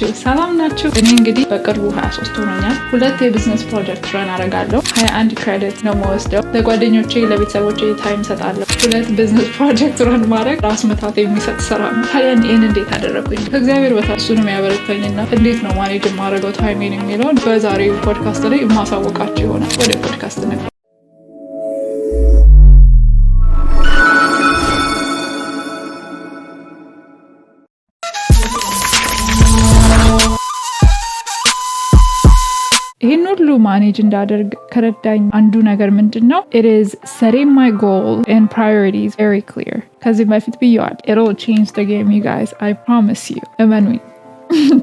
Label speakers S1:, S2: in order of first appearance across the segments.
S1: ናችሁ? ሰላም ናችሁ? እኔ እንግዲህ በቅርቡ 23 ሆኖኛል። 2 የቢዝነስ ፕሮጀክት ረን አደርጋለሁ። 21 ክሬዲት ነው የምወስደው። ለጓደኞቼ ለቤተሰቦቼ ታይም ሰጣለሁ። 2 ቢዝነስ ፕሮጀክት ረን ማድረግ ራስ ምታት የሚሰጥ ስራ ነው። ታዲያ ይህን እንዴት አደረኩኝ? ከእግዚአብሔር በታች እሱ ነው የሚያበረታኝና እንዴት ነው ማኔጅ የማደርገው ታይሜን የሚለውን በዛሬው ፖድካስት ላይ የማሳወቃችሁ ይሆናል። ወደ ፖድካስት ነው። ይህን ሁሉ ማኔጅ እንዳደርግ ከረዳኝ አንዱ ነገር ምንድን ነው? It is setting my goal and priorities very clear. ከዚህ በፊት ብየዋል። It'll change the game, you guys. I promise you. እመኑኝ።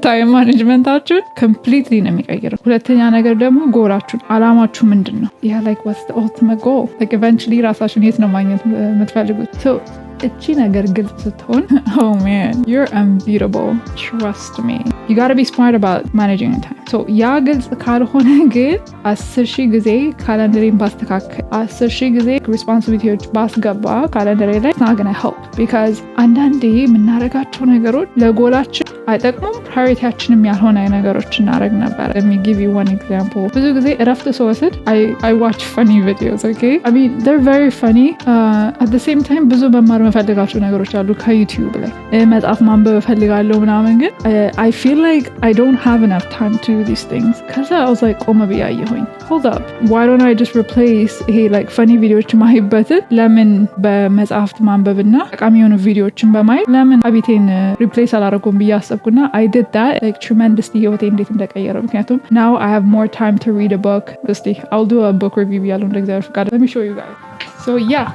S1: ታይም ማኔጅመንታችሁን ኮምፕሊትሊ ነው የሚቀይረው። ሁለተኛ ነገር ደግሞ ጎላችሁን፣ አላማችሁ ምንድን ነው? like what's the ultimate goal? Like eventually ራሳችሁን የት ነው ማግኘት የምትፈልጉት? So እቺ ነገር ግልጽ ስትሆን oh man, you're unbeatable. Trust me. You gotta be smart about managing your time. So ያ ግልጽ ካልሆነ ግን 10,000 ጊዜ ካላንደሬን ባስተካከል 10,000 ጊዜ ሪስፖንሲቢሊቲዎች ባስገባ ካላንደሬ ላይ it's not gonna help because አንዳንዴ የምናደርጋቸው ነገሮች ለጎላችን አይጠቅሙም። ፕራዮሪቲያችንም ያልሆነ ነገሮች እናደርግ ነበር። Let me give you one example. ብዙ ጊዜ እረፍት ስወስድ I watch funny videos, okay? I mean, they're very funny. At the same time ብዙ መማር መፈልጋቸው ነገሮች አሉ ከዩቲዩብ ላይ መጽሐፍ ማንበብ እፈልጋለሁ ምናምን ግን I feel like I don't have enough time to do these things. ከዛ I was like ቆመ ብዬ አየሁኝ. Hold up. Why don't I just replace ይሄ like funny videos ማይበትን ለምን በመጽሐፍት ማንበብና ጠቃሚ የሆኑ ቪዲዮዎችን በማየት ለምን ሀቢቴን ሪፕሌስ አላደረጉም ብዬ አሰብኩና I did that like tremendously ህይወቴ እንዴት እንደቀየረው ምክንያቱም now I have more time to read a book. እስቲ I'll do a book review ያለው እንደ እግዚአብሔር ፍቃድ. Let me show you guys. So yeah,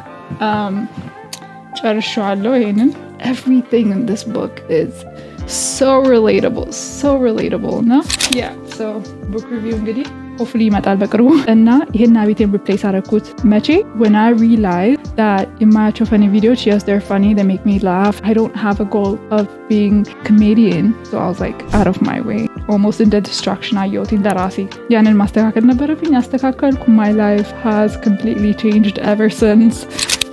S1: ጨርሻለሁ ይሄንን. Everything in this book is so relatable እና yeah, so book review እንግዲህ hopefully ይመጣል በቅርቡ እና ይሄን ሀቢቴን ሪፕሌስ አደረኩት መቼ when I realized that የማያቸው funny videos, yes they're funny, they make me laugh. I don't have a goal of being comedian, so I was like out of my way, almost in the distraction አየሁት ለራሴ ያንን ማስተካከል ነበረብኝ። አስተካከልኩ. My life has completely changed ever since.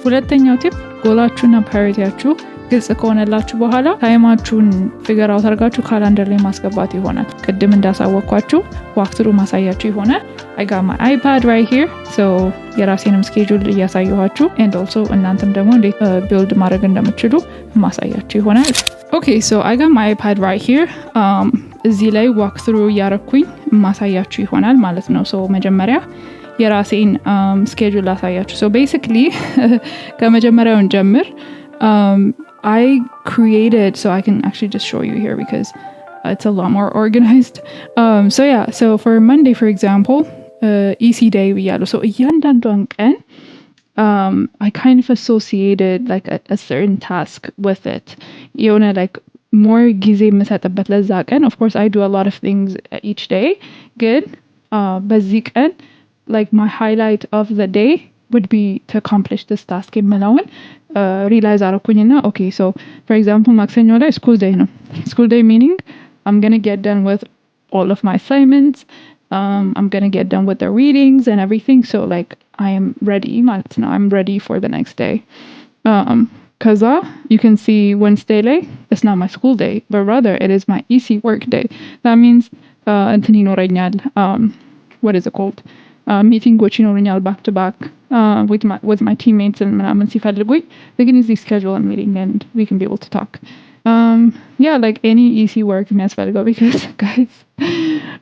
S1: ሁለተኛው ቲፕ ጎላችሁና ፕራዮሪቲያችሁ ግልጽ ከሆነላችሁ በኋላ ታይማችሁን ፊገር አውት አድርጋችሁ ካላንደር ላይ ማስገባት ይሆናል። ቅድም እንዳሳወቅኳችሁ ዋክትሩ ማሳያችሁ ይሆናል። I got my iPad right here, so የራሴንም ስኬጁል እያሳየኋችሁ and also እናንተም ደግሞ እንዴት ቢልድ ማድረግ እንደምትችሉ ማሳያችሁ ይሆናል። Okay, so I got my iPad right here. እዚህ ላይ ዋክትሩ እያረኩኝ ማሳያችሁ ይሆናል ማለት ነው። so መጀመሪያ የራሴን ስኬጁል አሳያችሁ። so basically ከመጀመሪያውን ጀምር I created, so I can actually just show you here because it's a lot more organized. So yeah, so for Monday, for example, EC day ብያለሁ. So እያንዳንዷን ቀን I kind of associated like a certain task with it. የሆነ like more ጊዜ የምሰጥበት ለዛ ቀን. Of course, I do a lot of things each day. ግን በዚህ ቀን like my highlight of the day would be to accomplish this task የምለውን realize አረኩኝና okay, so for example ማክሰኞ ላይ school day ነው. School day meaning I'm going to get done with all of my assignments. I'm going to get done with the readings and everything, so like I am ready ማለት ነው. I'm ready for the next day. Kaza, you can see Wednesday ላይ it's not my school day, but rather it is my EC work day. That means እንትን ይኖረኛል, what is it called? Meetingoች ይኖረኛል back to back with my teammates and ምናምን ሲፈልጉኝ they can easily schedule a meeting and we can be able to talk. Yeah, like any EC work የሚያስፈልገው because guys,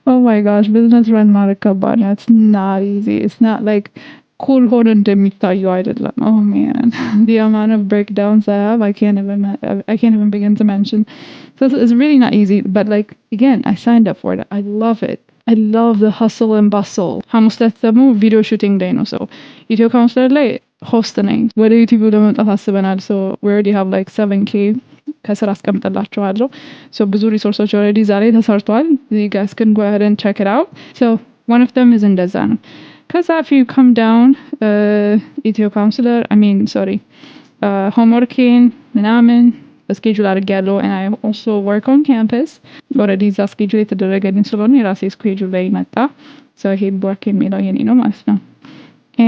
S1: oh my gosh, business run ማለት ከባድ ነው. It's not easy. It's not like cool ሆኖ እንደሚታየው አይደለም. Oh man, the amount of breakdowns I have, I can't even begin to mention. So it's really not easy, but like again, I signed up for it. I love it. I love the hustle and bustle. ሐሙስ ዕለት ደግሞ ቪዲዮ ሹቲንግ ዴይ ነው። so ኢትዮ ካውንስለር ላይ ሆስት ነኝ። ወደ ዩቲዩብ ለመምጣት አስበናል. so we already have like 7k ከስራ አስቀምጥላችኋለሁ. so ብዙ ሪሶርሶች already ዛሬ ተሰርቷል. you guys can go ahead and check it out. so one of them is እንደዛ ነው። ከዛ if you come down ኢትዮ ካውንስለር homeworking ምናምን schedule አድርጌያለሁ and I also work on campus. already እዛ schedule የተደረገልኝ ስለሆነ የራሴ schedule ላይ መጣ. so ይሄ work የሚለው የኔ ነው ማለት ነው.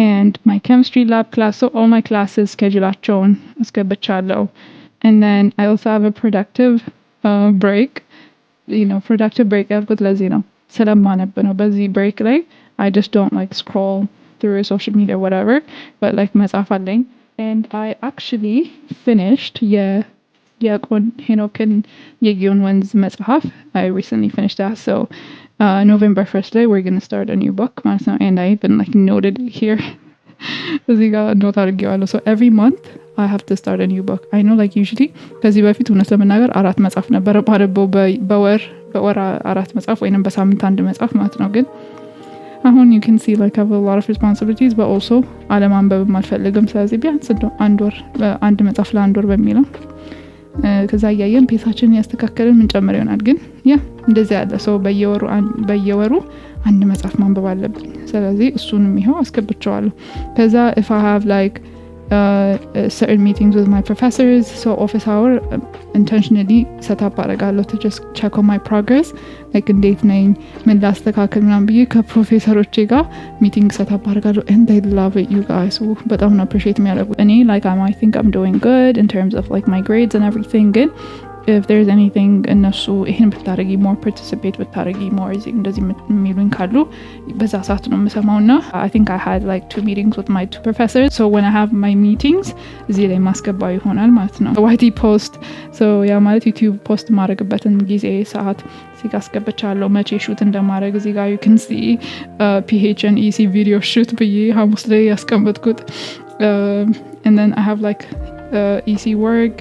S1: and my chemistry lab class, so all my classes scheduleአቸውን አስገብቻለሁ. and then I also have a productive break productive break ያልኩት ለዚህ ነው ስለማነብ ነው በዚህ break ላይ I just don't like scroll through social media or whatever but like መጽሐፍ አለኝ and I actually finished የቆን ሄኖክን የጊዮን ወንዝ መጽሐፍ I recently finished that so November 1st day we're going to start a new book and I even like noted it here እዚህ ጋር ኖት አድርጌዋለሁ so every month I have to start a new book I know like usually ከዚህ በፊት እውነት ለመናገር 4 መጽሐፍ ነበር ባረበው በወር 4 መጽሐፍ ወይንም በሳምንት 1 መጽሐፍ ማለት ነው ግን አሁን you can see like I have a lot of responsibilities but also አለማንበብ አልፈልግም ስለዚህ ቢያንስ አንድ መጽሐፍ ለአንድ ወር በሚለው ከዛ ያየን ፔሳችንን ያስተካከለን ምን ጨምር ይሆናል ግን ያ እንደዚህ ያለ ሰው በየወሩ አንድ መጽሐፍ ማንበብ አለብኝ ስለዚህ እሱንም ይሄው አስከብቻለሁ ከዛ if I have like certain meetings with my professors so office hour intentionally set up አደርጋለሁ to just check on my progress like እንዴት ነኝ ምን ላስተካክል ምናምን ብዬ ከፕሮፌሰሮቼ ጋር meeting set up አደርጋለሁ and they love it you guys so በጣም ነው appreciate የሚያደርጉት እኔ like I think I'm doing good in terms of like my grades and everything good if there's anything እነሱ ይሄን ብታረጊ more participate ብታረጊ more እንደዚህ የሚሉኝ ካሉ በዛ ሰዓት ነው የምሰማውና I think I had like 2 meetings with my 2 professors so when I have my meetings እዚህ ላይ ማስገባው ይሆናል ማለት ነው YT post so ያ ማለት YouTube post ማድረግበትን ጊዜ ሰዓት እዚህ ጋር አስገብቻለሁ መቼ ሹት እንደማድረግ እዚህ ጋር you can see PH and EC video shoot ብዬ ሐሙስ ላይ ያስቀመጥኩት and then I have like EC work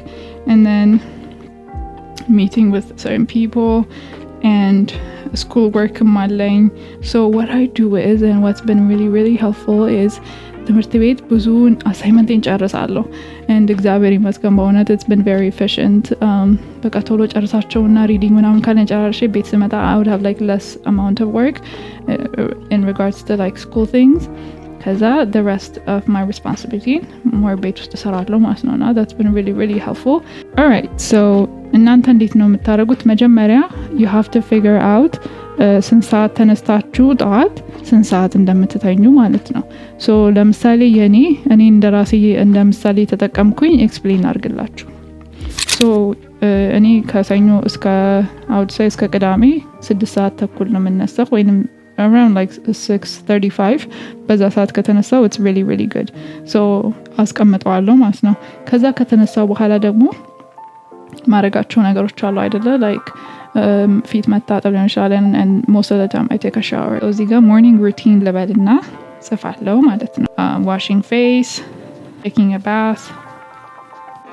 S1: and then meeting with certain people and school work ማለኝ so what I do is and what's been really helpful is ትምህርት ቤት ብዙን አሳይመንቴን ጨርሳለሁ and እግዚአብሔር ይመስገን በእውነት it's been very efficient በቃ ቶሎ ጨርሳቸውና ሪዲንግ ምናምን ካለን ጨራርሼ ቤት ስመጣ I would have like less amount of work in regards to like school things ከዛ the rest of my responsibility more ቤት ውስጥ እሰራለሁ ማለት ነውና that's been really helpful alright so እናንተ እንዴት ነው የምታደርጉት መጀመሪያ you have to figure out ስንት ሰዓት ተነስታችሁ ጠዋት ስንት ሰዓት እንደምትተኙ ማለት ነው so ለምሳሌ እኔ እንደራሴ እንደምሳሌ ተጠቀምኩኝ ኤክስፕሌን አድርግላችሁ so እኔ ከሰኞ እስከ አውትሳይ እስከ ቅዳሜ 6 ሰዓት ተኩል ነው የምነሳው ወይንም around like 6:35 በዛ ሰዓት ከተነሳው it's really good so አስቀምጠዋለሁ ማለት ነው ከዛ ከተነሳው በኋላ ደግሞ ማረጋቸው ነገሮች አሉ አይደለ like ፊት መታጠብ ሊሆን ይችላል and most of the time I take a shower እዚህ ጋር morning routine ልበልና ጽፋለሁ ማለት ነው washing face taking a bath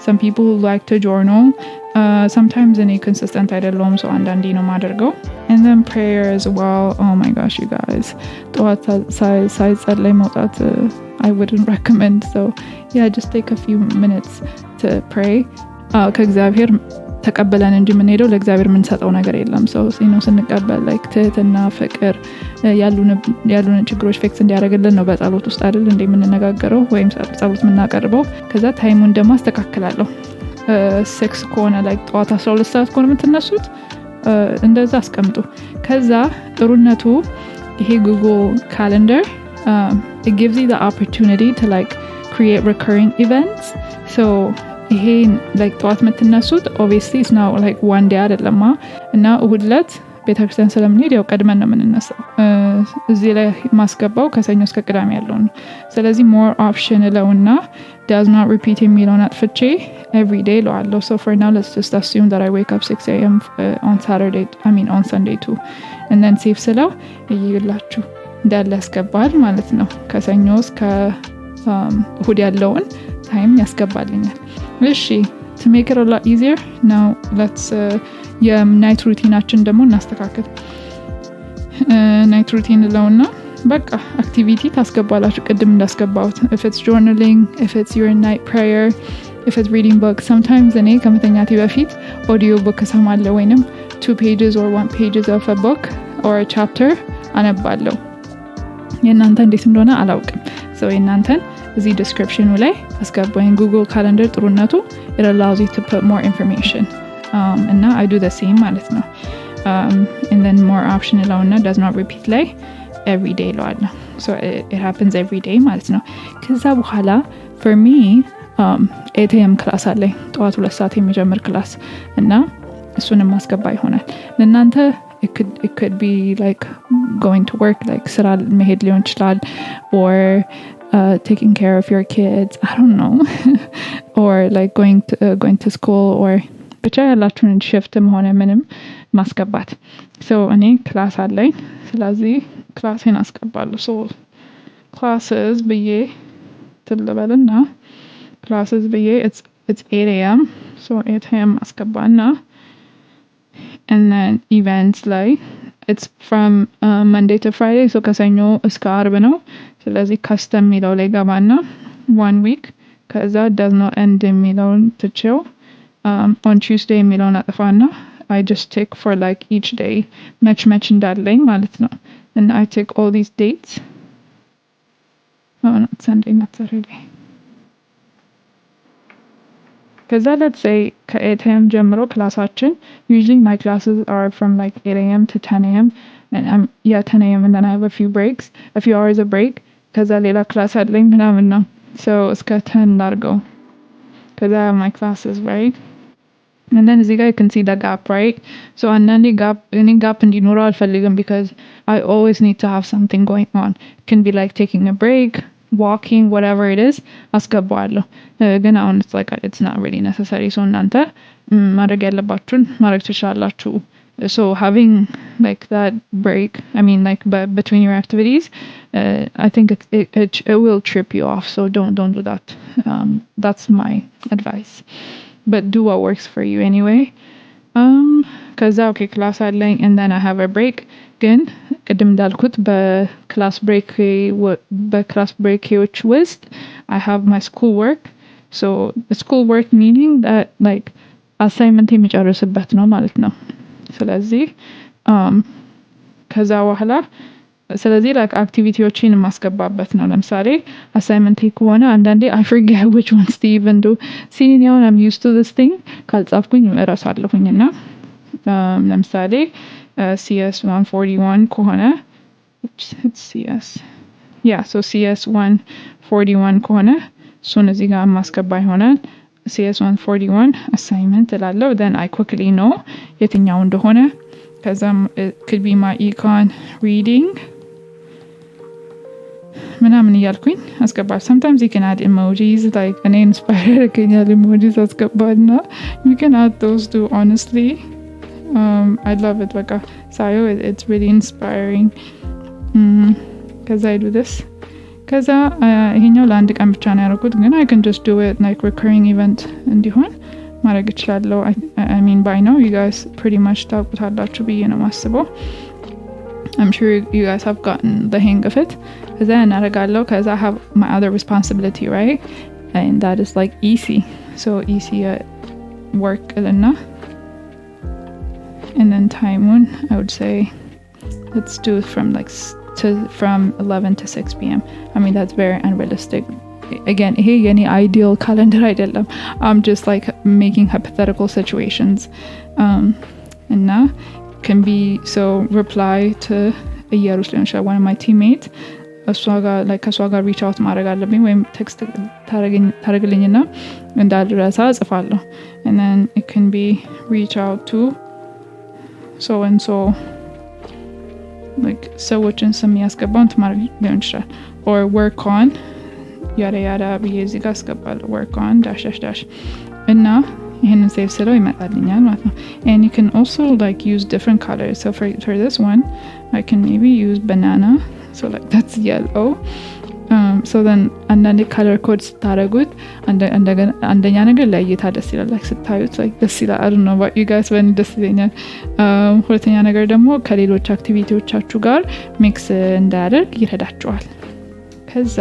S1: some people like to journal sometimes any consistent አይደለም so አንዳንዴ ነው ማደርገው and then prayer as well oh my gosh you guys ጠዋት ሳይጸልይ መውጣት I wouldn't recommend so yeah just take a few minutes to pray ከእግዚአብሔር ተቀበለን እንጂ የምንሄደው ለእግዚአብሔር የምንሰጠው ነገር የለም ሰው ስንቀበል like ትህትና ፍቅር ያሉን ችግሮች ፊክስ እንዲያደርግልን ነው በጸሎት ውስጥ አይደል እንደምንነጋገረው ወይም ጸሎት የምናቀርበው ከዛ ታይሙን ደግሞ አስተካክላለሁ 6 ከሆነ like ጠዋት 12 ሰዓት ከሆነ የምትነሱት እንደዛ አስቀምጡ ከዛ ጥሩነቱ ይሄ Google Calendar it gives you the opportunity to like create recurring events so ይሄ like ጠዋት የምትነሱት obviously it's not like one day አይደለም እና እሁድ ዕለት ቤተክርስቲያን ስለምንሄድ ያው ቀድመን ነው የምንነሳው እዚህ ላይ ማስገባው ከሰኞ እስከ ቅዳሜ ያለው ነው ስለዚህ more option ለውና does not repeat የሚለውን አጥፍቼ every day ለዋለሁ so for now let's just assume that I wake up 6 a.m. on Sunday too and then save ስለው ይይላችሁ እንዳለ ያስገባል ማለት ነው ከሰኞ እስከ እሁድ ያለውን ታይም ያስገባልኛል እሺ to make it a lot easier now let's የናይት ሩቲናችን ደግሞ እናስተካክል ናይት ሩቲን ለውና በቃ አክቲቪቲ ታስገባላችሁ ቅድም እንዳስገባሁት if it's journaling if it's your night prayer if it's reading book sometimes እኔ ከመተኛቴ በፊት audio book እሰማለሁ ወይንም 2 pages or 1 pages of a book or a chapter አነባለሁ የእናንተ እንዴት እንደሆነ አላውቅም so የእናንተን እዚህ description ላይ አስገባኝ Google Calendar ጥሩነቱ it allows you to put more information and now I do the same ማለት ነው and then more option ለውና does not repeat ላይ every day ለዋለሁ so it happens every day ማለት ነው ከዛ በኋላ for me 8 am ክላስ አለኝ ጠዋት 2 ሰዓት የሚጀምር ክላስ እና እሱንም ማስገባ ይሆናል ለእናንተ it could be like going to work like ስራ መሄድ ሊሆን ይችላል or taking care of your kids I don't know or like going to school or ብቻ ያላችሁን shiftም ሆነ ምንም ማስገባት so እኔ ክላስ አለኝ ስለዚህ ክላሴን አስገባለሁ so classes ብዬ ትልበልና classes ብዬ it's 8 a.m. so 8 a.m. አስገባና and then events like it's from Monday to Friday so ከሰኞ እስከ ዓርብ ነው ስለዚህ custom የሚለው ላይ ገባና 1 week ከዛ does not end የሚለውን ትቼው on Tuesday የሚለውን አጥፋና I just take for like each day match እንዳለኝ ማለት ነው and I take all these dates not Sunday not Saturday because let's say ከ8 a.m. ጀምሮ ክላሳችን usually my classes are from like 8 a.m. to 10 a.m. and 10 a.m. and then I have a few hours of break ከዛ ሌላ ክላስ አለኝ ምናምን ነው so እስከ 10 ላድርገው because I have my classes right and then እዚህ ጋር you can see the gap right so አንዳንዴ gap እንዲኖረው አልፈልግም because I always need to have something going on it can be like taking a break walking whatever it is አስገባዋለሁ ግን አሁን it's not really necessary so እናንተ ማድረግ ያለባችሁን ማድረግ ትችላላችሁ so having like that break I mean like between your activities I think it will trip you off so don't do that that's my advice but do what works for you anyway ከዛ okay class አለኝ and then I have a break ግን ቅድም እንዳልኩት በክላስ ብሬክዎች ውስጥ I have my school work so the school work meaning that like assignment የሚጨርስበት ነው ማለት ነው ስለዚህ ከዛ በኋላ ስለዚህ like activityዎችን ማስገባበት ነው ለምሳሌ assignment ከሆነ አንዳንዴ I forget which ones to even do see now I'm used to this thing ካልጻፍኩኝ እረሳለሁኝና ለምሳሌ CS 141 ከሆነ it's CS yeah so CS 141 ከሆነ እሱን እዚህ ጋር ማስገባ ይሆናል CS 141 assignment እላለሁ then I quickly know የትኛው እንደሆነ ከዛም it could be my econ reading ምናምን እያልኩኝ አስገባ sometimes you can add emojis like እኔ inspired ያደረገኛል emojis አስገባና you can add those too honestly I love it በቃ ሳየው it's really inspiring ከዛ I do this ከዛ ይሄኛው ለአንድ ቀን ብቻ ነው ያደረኩት ግን I can just do it like recurring event እንዲሆን ማድረግ እችላለሁ I mean by now you guys pretty much ታውቁታላችሁ ብዬ ነው ማስበው I'm sure you guys have gotten the hang of it ከዛ እናደርጋለሁ ከዛ I have my other responsibility right and that is like easy so easy work እና and then time one I would say let's do it from 11 to 6 p.m. I mean that's very unrealistic again ይሄ የኔ ideal calendar አይደለም I'm just like making hypothetical situations and can be so reply to ኢየሩሳሌም one of my teammates እሷ ጋር reach out ማድረግ አለብኝ ወይም text ታረግልኝና እንዳልረሳ ጽፋለሁ and then it can be reach out to so and so like ሰዎችን ስም ያስገባውን ትማርግ ሊሆን ይችላል or work on yada ብዬ እዚህ ጋር አስገባለሁ work on dash እና ይሄንን ሴቭ ስለው ይመጣልኛል ማለት ነው and you can also like use different colors so for this one I can maybe use banana so like that's yellow so then አንዳንዴ color code ስታረጉት አንደኛ ነገር ለእይታ ደስ ይላል like ስታዩት like ደስ ይላል I don't know about you guys when ደስ ይለኛል ሁለተኛ ነገር ደግሞ ከሌሎች አክቲቪቲዎቻችሁ ጋር ሚክስ እንዳያደርግ ይረዳችኋል ከዛ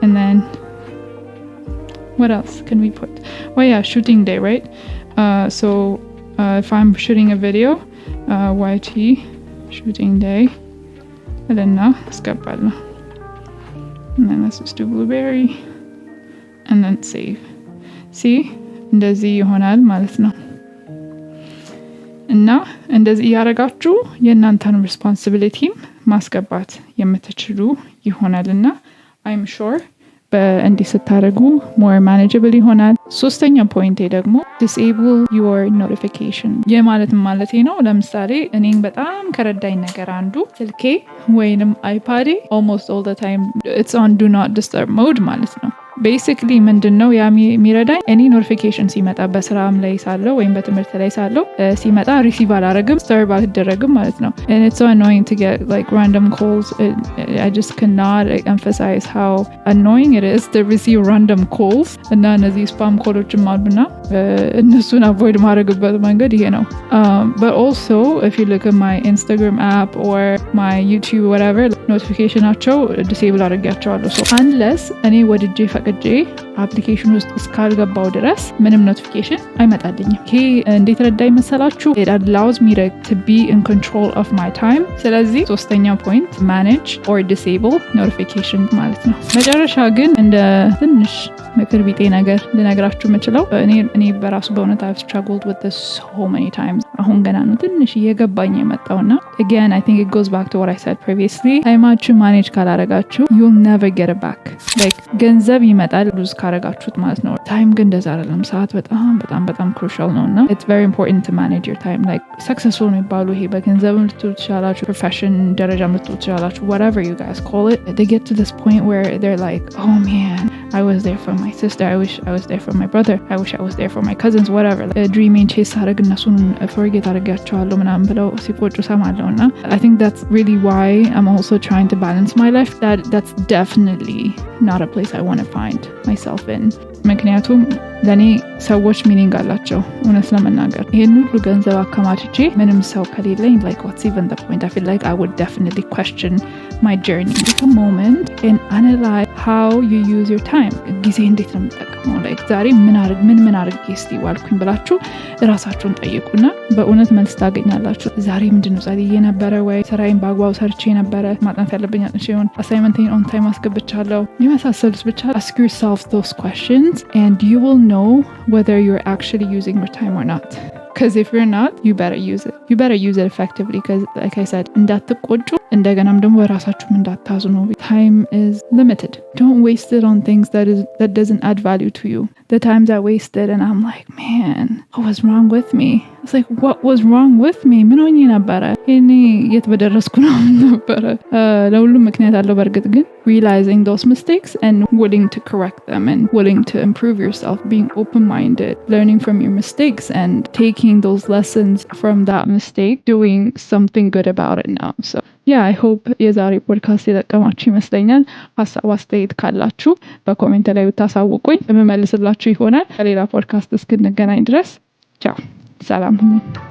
S1: and then what else can we put oh yeah shooting day right so if I'm shooting a video YT shooting day እና አስገባለሁ and then let's just do blueberry and then save see እንደዚህ ይሆናል ማለት ነው እና እንደዚህ ያረጋችሁ የእናንተን responsibility ማስገባት የምትችሉ ይሆናልና I'm sure በእንዲህ ስታደርጉ more manageable ይሆናል። ሶስተኛ ፖይንቴ ደግሞ disable your notification። የማለት ማለት ነው ለምሳሌ እኔን በጣም ከረዳኝ ነገር አንዱ ስልኬ ወይንም አይፓዴ almost all the time it's on do not disturb mode ማለት ነው። ቤሲክሊ ምንድነው የሚረዳኝ እኔ ኖቲፊኬሽን ሲመጣ በስራም ላይ ሳለው ወይም በትምህርት ላይ ሳለው ሲመጣ ሪሲቭ አላረግም ሰርቭ አልደረግም ማለት ነው and it's so annoying to get like random calls. I just cannot emphasize how annoying it is to receive random calls እና እነዚህ ስፓም ኮሎችም አሉና እነሱን avoid ማድረግበት መንገድ ይሄ ነው። But also if you look at my Instagram app or my YouTube whatever ኖቲፊኬሽናቸው ዲሴብል አድርጌያቸዋለሁ so unless እኔ ወድጄ ፈቅጄ አፕሊኬሽን ውስጥ እስካልገባው ድረስ ምንም ኖቲፊኬሽን አይመጣልኝም። ይሄ እንዴት ረዳኝ መሰላችሁ? It allows me to be in control of my time። ስለዚህ ሶስተኛው ፖይንት manage or disable notification ማለት ነው። መጨረሻ ግን እንደ ትንሽ ምክር ቢጤ ነገር ልነግራችሁ የምችለው እኔ በራሱ በእውነት I've struggled with this so many times። አሁን ገና ነው ትንሽ እየገባኝ የመጣውና again I think it goes back to what I said previously። ታይማችሁ ማኔጅ ካላረጋችሁ you'll never get it back። like ገንዘብ ይመጣል ሉዝ ካረጋችሁት ማለት ነው። ታይም ግን እንደዛ አይደለም። ሰዓት በጣም crucial ነውና it's very important to manage your time። like successful የሚባሉ ይሄ በገንዘብም ልትሉ ትችላላችሁ profession ደረጃም ልትሉ ትችላላችሁ whatever you guys call it they get to this point where they're like oh man I was there for my sister, I wish I was there for my brother, I wish I was there for my cousins whatever like dreaming chase አረግ እነሱን forget አረጋቸዋለሁ ምናምን ብለው ሲቆጩ ሰማለሁና I think that's really why I'm also trying to balance my life. That's definitely not a place I want to find myself in. ምክንያቱም ለኔ ሰዎች ሚኒንግ አላቸው እውነት ለመናገር ይሄን ሁሉ ገንዘብ አከማችቼ ምንም ሰው ከሌለኝ like what's even the point? I feel like I would definitely question my journey. Take a moment and analyze how you use your time. ጊዜ እንዴት ነው የምጠቀመው? like ዛሬ ምን አድርጌ እስቲ ዋልኩኝ ብላችሁ ራሳችሁን ጠይቁና በእውነት መልስ ታገኛላችሁ። ዛሬ ምንድነው ጸልዬ ነበረ ወይ ስራዬን በአግባቡ ሰርቼ ነበረ ማጥናት ያለብኝ አጥንቼውን አሳይመንቴን on time አስገብቻለሁ የመሳሰሉት ብቻ ask yourself those questions and you will know whether you're actually using your time or not. Because if you're not, you better use it. You better use it effectively because like I said, እንዳትቆጩ እንደገናም ደግሞ ራሳችሁም እንዳታዝኑ. Time is limited. Don't waste it on things that doesn't add value to you. The times I wasted and I'm like, man, what was wrong with me? It's like, what was wrong with me? ምን ሆኜ ነበረ? እኔ የት በደረስኩ ነው ነበረ? ለሁሉም ምክንያት አለው በርግጥ ግን realizing those mistakes and willing to correct them and willing to improve yourself, being open-minded, learning from your mistakes and taking those lessons from that mistake, doing something good about it now. So yeah, I hope የዛሬ ፖድካስት የጠቀማችሁ ይመስለኛል። ሀሳብ አስተያየት ካላችሁ በኮሜንት ላይ ብታሳውቁኝ እመልስላችሁ ይሆናል። ከሌላ ፖድካስት እስክንገናኝ ድረስ ቻው፣ ሰላም ሁኑ።